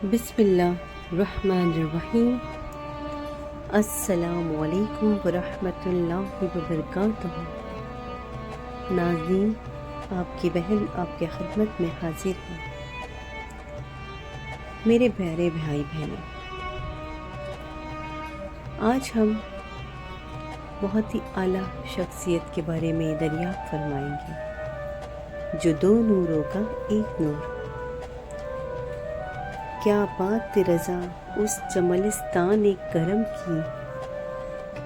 بسم اللہ الرحمن الرحیم۔ السلام علیکم ورحمۃ اللہ وبرکاتہ۔ ناظرین، آپ کی بہن آپ کے خدمت میں حاضر ہے۔ میرے پیارے بھائی بہنوں، آج ہم بہت ہی اعلیٰ شخصیت کے بارے میں دریافت فرمائیں گے، جو دو نوروں کا ایک نور۔ کیا بات رضا اس جملستان کرم کی،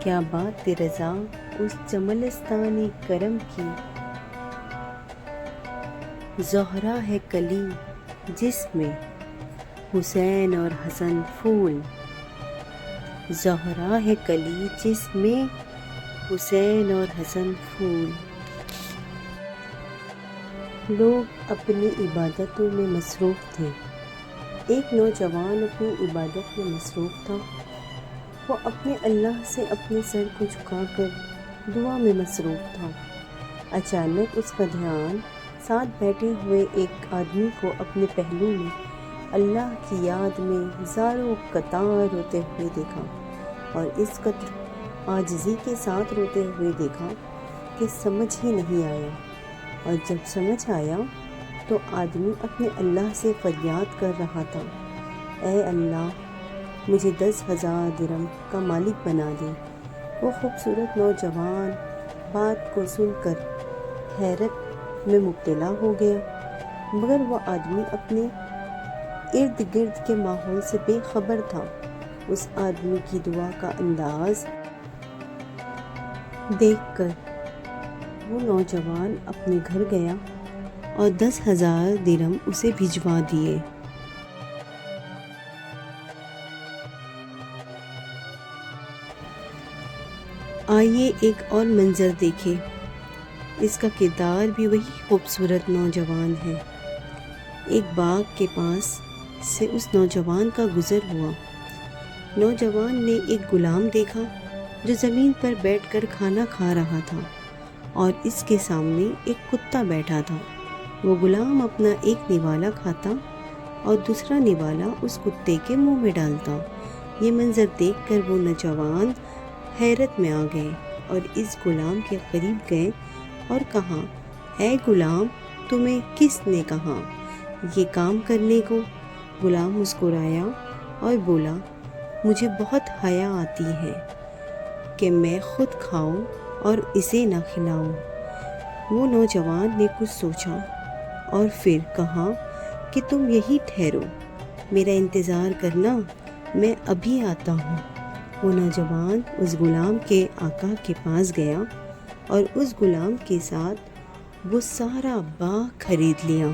کیا بات رضا اس جملستان کرم کی، زہرا ہے کلی جس میں حسین اور حسن پھول، زہرا ہے کلی جس میں حسین اور حسن پھول۔ لوگ اپنی عبادتوں میں مصروف تھے۔ ایک نوجوان اپنی عبادت میں مصروف تھا۔ وہ اپنے اللہ سے اپنے سر کو جھکا کر دعا میں مصروف تھا۔ اچانک اس کا دھیان ساتھ بیٹھے ہوئے ایک آدمی کو اپنے پہلو میں اللہ کی یاد میں زاروں قطار روتے ہوئے دیکھا، اور اس قدر عاجزی کے ساتھ روتے ہوئے دیکھا کہ سمجھ ہی نہیں آیا۔ اور جب سمجھ آیا تو آدمی اپنے اللہ سے فریاد کر رہا تھا، اے اللہ، مجھے 10,000 درہم کا مالک بنا دے۔ وہ خوبصورت نوجوان بات کو سن کر حیرت میں مبتلا ہو گیا، مگر وہ آدمی اپنے ارد گرد کے ماحول سے بے خبر تھا۔ اس آدمی کی دعا کا انداز دیکھ کر وہ نوجوان اپنے گھر گیا اور 10,000 درہم اسے بھجوا دیے۔ آئیے ایک اور منظر دیکھیں۔ اس کا کردار بھی وہی خوبصورت نوجوان ہے۔ ایک باغ کے پاس سے اس نوجوان کا گزر ہوا۔ نوجوان نے ایک غلام دیکھا جو زمین پر بیٹھ کر کھانا کھا رہا تھا، اور اس کے سامنے ایک کتا بیٹھا تھا۔ وہ غلام اپنا ایک نوالا کھاتا اور دوسرا نوالا اس کتے کے منہ میں ڈالتا۔ یہ منظر دیکھ کر وہ نوجوان حیرت میں آ گئے اور اس غلام کے قریب گئے اور کہا، اے غلام، تمہیں کس نے کہا یہ کام کرنے کو؟ غلام مسکرایا اور بولا، مجھے بہت حیا آتی ہے کہ میں خود کھاؤں اور اسے نہ کھلاؤں۔ وہ نوجوان نے کچھ سوچا اور پھر کہا کہ تم یہی ٹھہرو، میرا انتظار کرنا، میں ابھی آتا ہوں۔ وہ نوجوان اس غلام کے آقا کے پاس گیا اور اس غلام کے ساتھ وہ سارا باغ خرید لیا،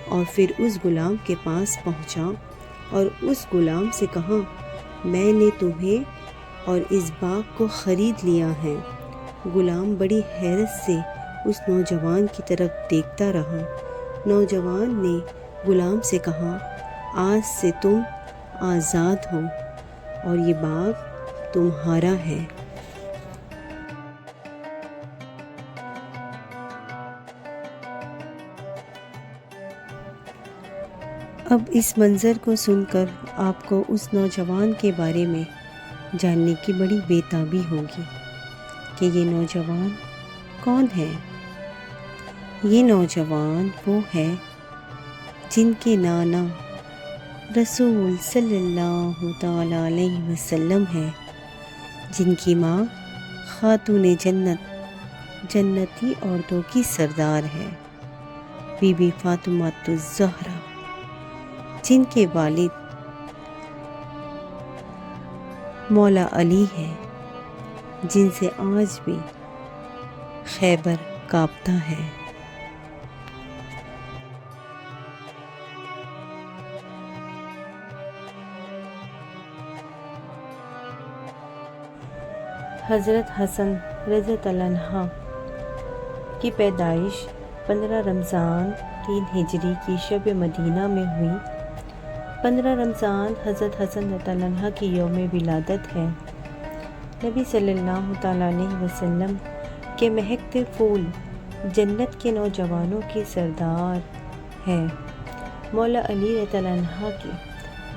اور پھر اس غلام کے پاس پہنچا اور اس غلام سے کہا، میں نے تمہیں اور اس باغ کو خرید لیا ہے۔ غلام بڑی حیرت سے اس نوجوان کی طرف دیکھتا رہا۔ نوجوان نے غلام سے کہا، آج سے تم آزاد ہو اور یہ باغ تمہارا ہے۔ اب اس منظر کو سن کر آپ کو اس نوجوان کے بارے میں جاننے کی بڑی بےتابی ہوگی کہ یہ نوجوان کون ہے۔ یہ نوجوان وہ ہے جن کے نانا رسول صلی اللہ تعالی علیہ وسلم ہے، جن کی ماں خاتون جنت، جنتی عورتوں کی سردار ہے، بی بی فاطمہ الزہرا، جن کے والد مولا علی ہے، جن سے آج بھی خیبر کانپتا ہے۔ حضرت حسن رضی اللہ عنہ کی پیدائش 15 رمضان 3 ہجری کی شب مدینہ میں ہوئی۔ 15 رمضان حضرت حسن رضی اللہ عنہ کی یوم ولادت ہے۔ نبی صلی اللہ تعالیٰ علیہ وسلم کے مہکتے پھول جنت کے نوجوانوں کی سردار ہے۔ مولا علی رضی اللہ عنہ کی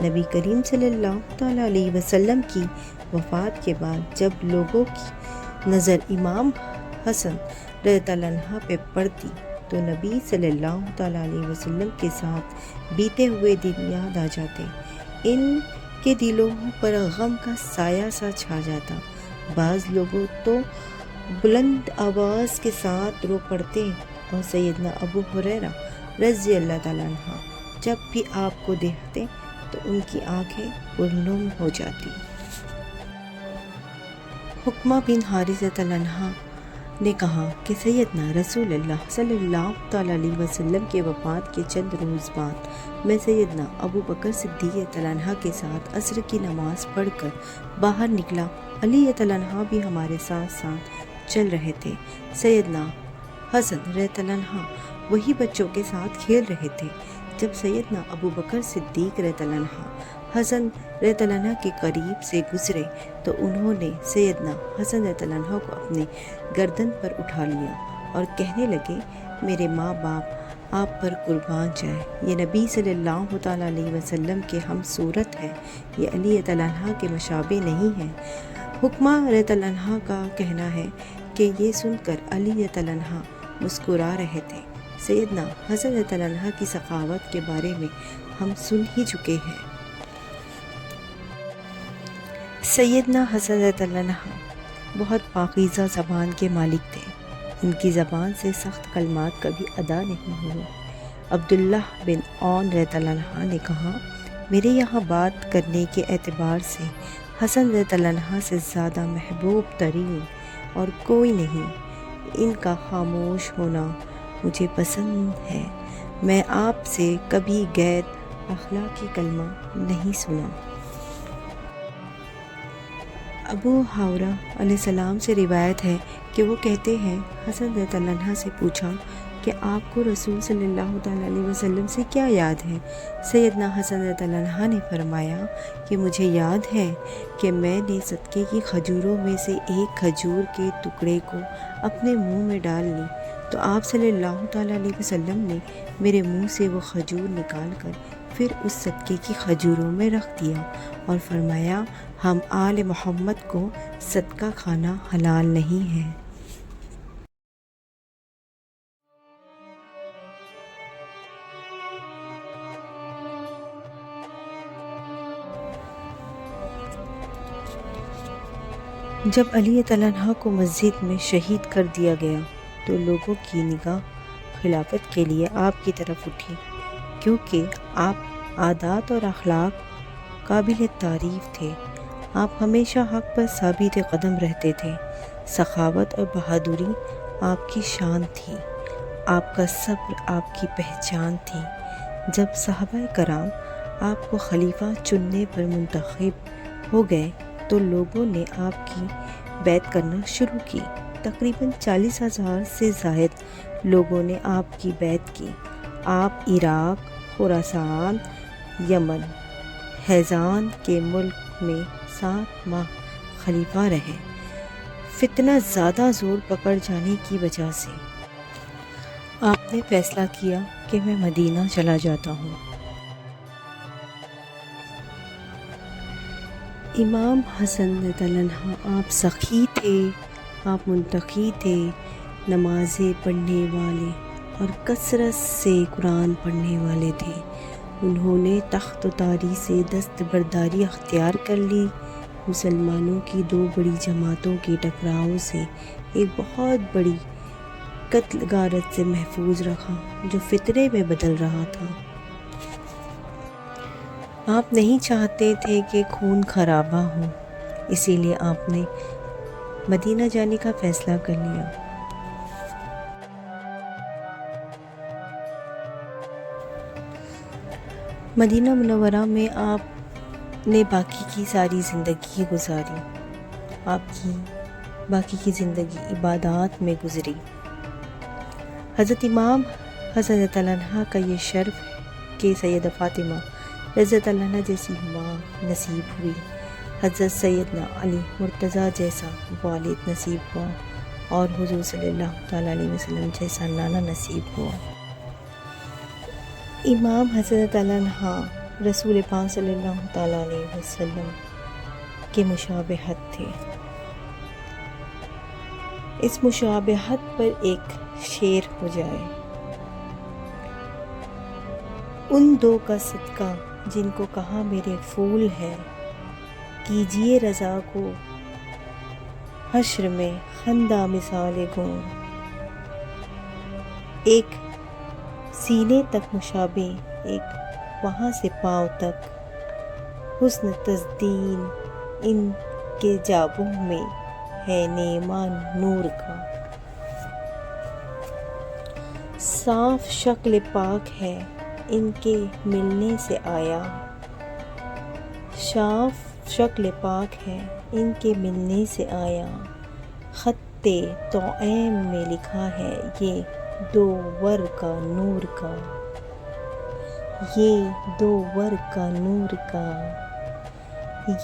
نبی کریم صلی اللہ تعالیٰ علیہ وسلم کی وفات کے بعد جب لوگوں کی نظر امام حسن رضی اللہ عنہ پہ پڑتی تو نبی صلی اللہ تعالیٰ علیہ وسلم کے ساتھ بیتے ہوئے دن یاد آ جاتے، ان کے دلوں پر غم کا سایہ سا چھا جاتا۔ بعض لوگوں تو بلند آواز کے ساتھ رو پڑتے اور سیدنا ابو ہریرہ رضی اللہ تعالیٰ عنہ جب بھی آپ کو دیکھتے تو ان کی آنکھیں پرنم ہو جاتی۔ حکمہ بن حارث رضی اللہ عنہ نے کہا کہ سیدنا رسول اللہ صلی اللہ تعالیٰ علیہ وسلم کے وفات کے چند روز بعد میں سیدنا ابو بکر صدیق رضی اللہ عنہ کے ساتھ عصر کی نماز پڑھ کر باہر نکلا۔ علی رضی اللہ عنہ بھی ہمارے ساتھ ساتھ چل رہے تھے۔ سیدنا حسن رضی اللہ عنہ وہی بچوں کے ساتھ کھیل رہے تھے۔ جب سیدنا ابو بکر صدیق رضی اللہ عنہ حسن رضی اللہ عنہ کے قریب سے گزرے تو انہوں نے سیدنا حسن رضی اللہ عنہ کو اپنے گردن پر اٹھا لیا اور کہنے لگے، میرے ماں باپ آپ پر قربان جائے، یہ نبی صلی اللہ تعالیٰ علیہ وسلم کے ہم صورت ہے، یہ علی رضی اللہ عنہ کے مشابہ نہیں ہے۔ حکمہ رضی اللہ عنہ کا کہنا ہے کہ یہ سن کر علی رضی اللہ عنہ مسکرا رہے تھے۔ سیدنا حسن رضی اللہ عنہ کی سخاوت کے بارے میں ہم سن ہی چکے ہیں۔ سیدنا حسن رضی اللہ عنہ بہت پاکیزہ زبان کے مالک تھے، ان کی زبان سے سخت کلمات کبھی ادا نہیں ہوئے۔ عبداللہ بن عون رضی اللہ عنہ نے کہا، میرے یہاں بات کرنے کے اعتبار سے حسن رضی اللہ عنہ سے زیادہ محبوب ترین اور کوئی نہیں، ان کا خاموش ہونا مجھے پسند ہے، میں آپ سے کبھی غیر اخلاقی کلمہ نہیں سنا۔ ابو ہریرہ علیہ السلام سے روایت ہے کہ وہ کہتے ہیں، حسن رضی اللہ عنہ سے پوچھا کہ آپ کو رسول صلی اللہ تعالیٰ علیہ وسلم سے کیا یاد ہے؟ سیدنا حسن رضی اللہ عنہ نے فرمایا کہ مجھے یاد ہے کہ میں نے صدقے کی کھجوروں میں سے ایک کھجور کے ٹکڑے کو اپنے منہ میں ڈال لی تو آپ صلی اللہ تعالیٰ علیہ وسلم نے میرے منہ سے وہ کھجور نکال کر پھر اس صدقے کی کھجوروں میں رکھ دیا اور فرمایا، ہم آل محمد کو صدقہ کھانا حلال نہیں ہے۔ جب علی رضی اللہ عنہ کو مسجد میں شہید کر دیا گیا تو لوگوں کی نگاہ خلافت کے لیے آپ کی طرف اٹھی، کیونکہ آپ عادات اور اخلاق قابل تعریف تھے۔ آپ ہمیشہ حق پر ثابت قدم رہتے تھے، سخاوت اور بہادری آپ کی شان تھی، آپ کا صبر آپ کی پہچان تھی۔ جب صحابہ کرام آپ کو خلیفہ چننے پر منتخب ہو گئے تو لوگوں نے آپ کی بیعت کرنا شروع کی۔ تقریباً 40,000 سے زائد لوگوں نے آپ کی بیعت کی۔ آپ عراق، خراسان، یمن، حیزان کے ملک میں 7 ماہ خلیفہ رہے۔ فتنہ زیادہ زور پکڑ جانے کی وجہ سے آپ نے فیصلہ کیا کہ میں مدینہ چلا جاتا ہوں۔ امام حسن رضی اللہ عنہ آپ سخی تھے، آپ منتقی تھے، نمازیں پڑھنے والے اور کثرت سے قرآن پڑھنے والے تھے۔ انہوں نے تخت و تاری سے دستبرداری اختیار کر لی، مسلمانوں کی 2 بڑی جماعتوں کے ٹکراؤ سے ایک بہت بڑی قتل غارت سے محفوظ رکھا جو فتنے میں بدل رہا تھا۔ آپ نہیں چاہتے تھے کہ خون خرابہ ہو، اسی لیے آپ نے مدینہ جانے کا فیصلہ کر لیا۔ مدینہ منورہ میں آپ نے باقی کی ساری زندگی گزاری، آپ کی باقی کی زندگی عبادات میں گزری۔ حضرت امام حسن رضی اللہ عنہ کا یہ شرف ہے کہ سیدہ فاطمہ رضی اللہ عنہ جیسی ماں نصیب ہوئی، حضرت سیدنا علی مرتضیٰ جیسا والد نصیب ہوا اور حضور صلی اللہ تعالیٰ علیہ وسلم جیسا نانا نصیب ہوا۔ امام حسن رضی اللہ عنہ رسول پاک صلی اللہ تعالیٰ علیہ وسلم کے مشابہت تھے۔ اس مشابہت پر ایک شعر ہو جائے: ان دو کا صدقہ جن کو کہا میرے پھول ہے، کیجئے رضا کو حشر میں خندہ مثال گوں۔ ایک سینے تک مشابہ، ایک وہاں سے پاؤں تک، حسن تزئین ان کے جابوں میں ہے نیما نور کا۔ صاف شکل پاک ہے ان کے ملنے سے آیا، صاف شکل پاک ہے ان کے ملنے سے آیا، خط توأم میں لکھا ہے یہ دو ور کا نور کا، یہ دو ور کا نور کا،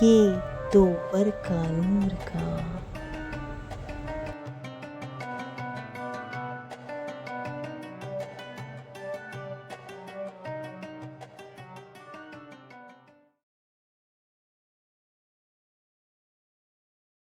یہ دو ور کا نور کا۔